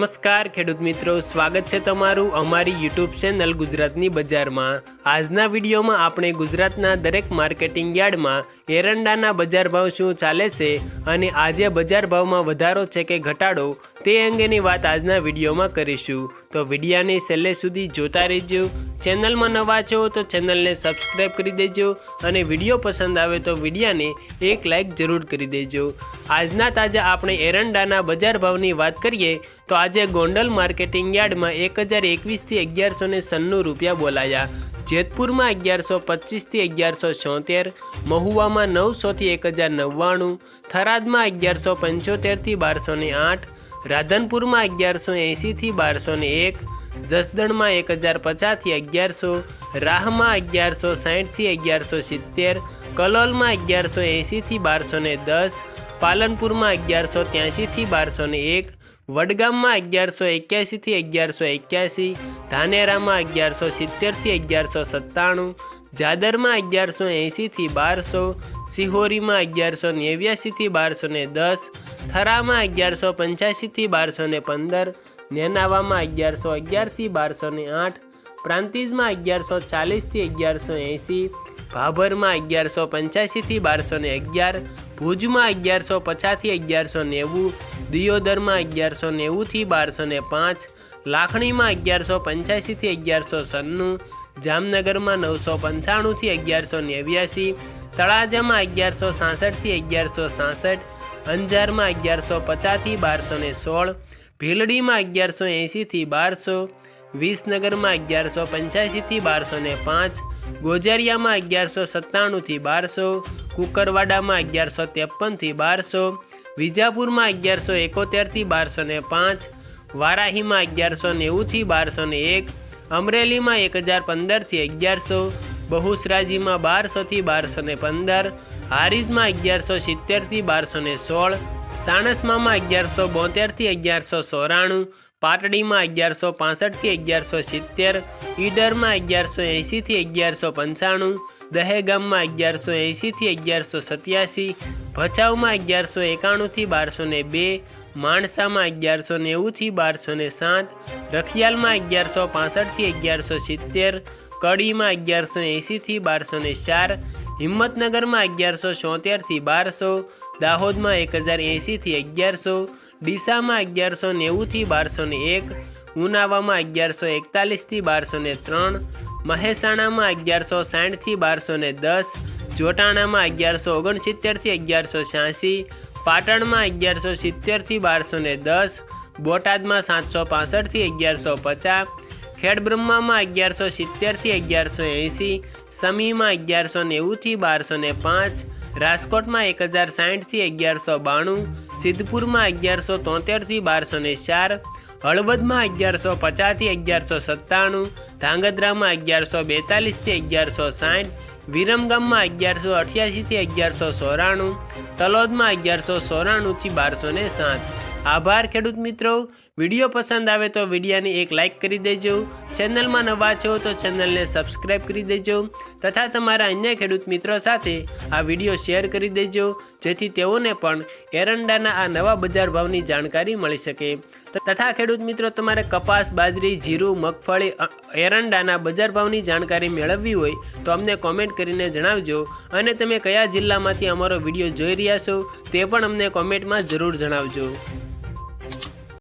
નમસ્કાર ખેડૂત મિત્રો, સ્વાગત છે તમારું અમારી યુટ્યુબ ચેનલ ગુજરાતની બજારમાં। આજના વિડીયોમાં આપણે ગુજરાતના દરેક માર્કેટિંગ યાર્ડમાં એરંડાના બજાર ભાવ શું ચાલે છે અને આજે બજાર ભાવમાં વધારો છે કે ઘટાડો તે અંગેની વાત આજના વિડીયોમાં કરીશું। તો વિડીયોને છેલ્લે સુધી જોતા રહેજો। ચેનલમાં નવા છો તો ચેનલને સબસ્ક્રાઈબ કરી દેજો અને વિડીયો પસંદ આવે તો વિડીયોને એક લાઇક જરૂર કરી દેજો। આજના તાજા આપણે એરંડાના બજાર ભાવની વાત કરીએ તો આજે ગોંડલ માર્કેટિંગ યાર્ડમાં 1021થી 1196 રૂપિયા બોલાયા, જેતપુરમાં 1125થી 1176, મહુવામાં 900થી 1099, થરાદમાં 1175થી 1208, રાધનપુરમાં 1180થી 1201, જસદણમાં 1050થી 1100, રાહમાં 1160થી 1170, કલોલમાં 1180થી 1210, પાલનપુરમાં 1183થી 1201, વડગામમાં 1181થી 1181, ધાનેરામાં 1170થી 1197, જાદરમાં 1180થી 1200, સિહોરીમાં 1189થી 1210, થરામાં 1185થી 1215, નેનાવામાં 1111થી 1208, પ્રાંતિજમાં 1140થી 1180, ભાભરમાં 1185થી 1211, ભુજમાં 1150થી 1190, દિયોદરમાં 1190થી 1205, લાખણીમાં 1185થી 1196, જામનગરમાં 995થી 1189, તળાજામાં 1166થી 1166, અંજારમાં 1150થી 1216, ભીલડીમાં 1180થી 1200, વિસનગરમાં 1185થી 1205, ગોજારિયામાં 1197થી 1200, કુકરવાડામાં 1153થી 1200, વિજાપુરમાં 1171થી 1205, વારાહીમાં 1190થી 1201, અમરેલીમાં 1015થી 1100, બહુસરાજીમાં 1200થી 1215, હારીજમાં 1170થી 1216, સાણસમામાં 1172થી 1194, પાટડીમાં 1165થી 1170, ઈડરમાં 1180થી 1195, દહેગામમાં 1180થી 1187, ભચાઉમાં 1191થી 1202, માણસામાં 1190થી 1207, રખિયાલમાં 1165થી 1170, કડીમાં 1180થી 1204, હિંમતનગરમાં 1176થી 1200, દાહોદમાં 1080થી 1100, ડીસામાં 1190થી 1201, ઉનાવામાં 1141થી 1203, મહેસાણામાં 1160થી 1210, જોટાણામાં 1169થી 1186, પાટણમાં 1170થી 1210, બોટાદમાં 765થી 1150, ખેડબ્રહ્મામાં 1170થી 1180, સમીમાં 1190થી 1205, રાજકોટમાં 1060થી 1192, સિદ્ધપુરમાં 1173થી 1204, હળવદમાં 1150થી 1197, ધાંગધ્રામાં 1142થી 1160, વિરમગામમાં 1188થી 1194, તલોદમાં 1194થી 1207। આભાર ખેડૂત મિત્રો। વિડીયો પસંદ આવે તો વિડીયોને એક લાઇક કરી દેજો, ચેનલમાં નવા છો તો ચેનલને સબસ્ક્રાઈબ કરી દેજો તથા તમારા અન્ય ખેડૂત મિત્રો સાથે આ વિડીયો શેર કરી દેજો, જેથી તેઓને પણ એરંડાના આ નવા બજાર ભાવની જાણકારી મળી શકે। તથા ખેડૂત મિત્રો, તમારે કપાસ, બાજરી, જીરું, મગફળી, એરંડાના બજાર ભાવની જાણકારી મેળવવી હોય તો અમને કોમેન્ટ કરીને જણાવજો અને તમે કયા જિલ્લામાંથી અમારો વિડીયો જોઈ રહ્યા છો તે પણ અમને કોમેન્ટમાં જરૂર જણાવજો।